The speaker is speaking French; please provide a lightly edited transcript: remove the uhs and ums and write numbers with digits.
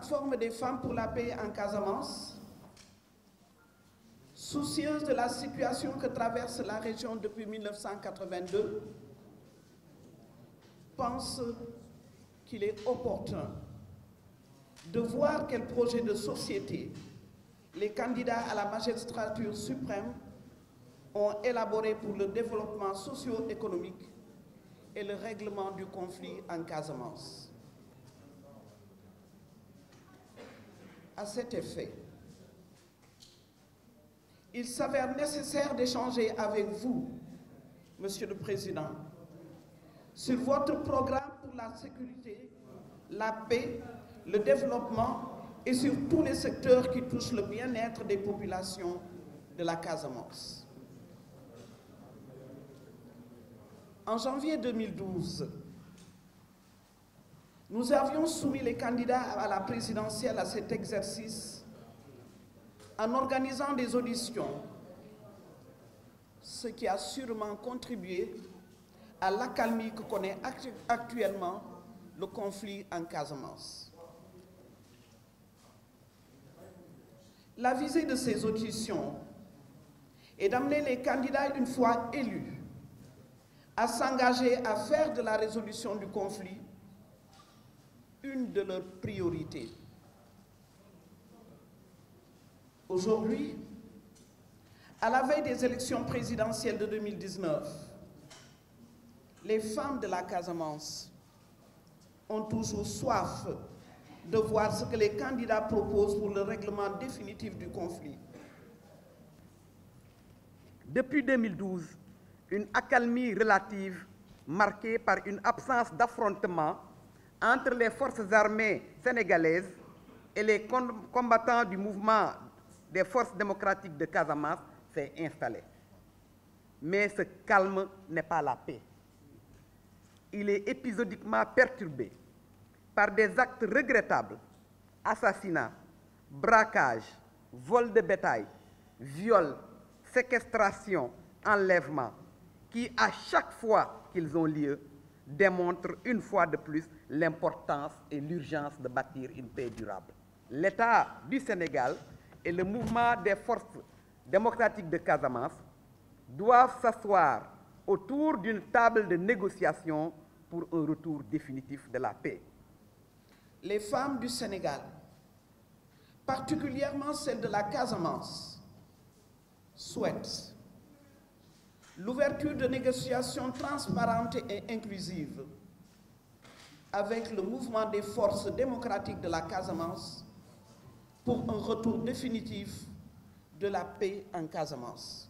plateforme des femmes pour la paix en Casamance, soucieuse de la situation que traverse la région depuis 1982, pense qu'il est opportun de voir quel projet de société les candidats à la magistrature suprême ont élaboré pour le développement socio-économique et le règlement du conflit en Casamance. À cet effet, il s'avère nécessaire d'échanger avec vous, Monsieur le Président, sur votre programme pour la sécurité, la paix, le développement et sur tous les secteurs qui touchent le bien-être des populations de la Casamance. En janvier 2012, nous avions soumis les candidats à la présidentielle à cet exercice en organisant des auditions, ce qui a sûrement contribué à l'accalmie que connaît actuellement le conflit en Casamance. La visée de ces auditions est d'amener les candidats, une fois élus, à s'engager à faire de la résolution du conflit une de leurs priorités. Aujourd'hui, à la veille des élections présidentielles de 2019, les femmes de la Casamance ont toujours soif de voir ce que les candidats proposent pour le règlement définitif du conflit. Depuis 2012, une accalmie relative marquée par une absence d'affrontement entre les forces armées sénégalaises et les combattants du mouvement des forces démocratiques de Casamance s'est installée. Mais ce calme n'est pas la paix. Il est épisodiquement perturbé par des actes regrettables, assassinats, braquages, vols de bétail, viols, séquestrations, enlèvements, qui, à chaque fois qu'ils ont lieu, démontrent une fois de plus l'importance et l'urgence de bâtir une paix durable. L'État du Sénégal et le mouvement des forces démocratiques de Casamance doivent s'asseoir autour d'une table de négociation pour un retour définitif de la paix. Les femmes du Sénégal, particulièrement celles de la Casamance, souhaitent l'ouverture de négociations transparentes et inclusives avec le mouvement des forces démocratiques de la Casamance pour un retour définitif de la paix en Casamance.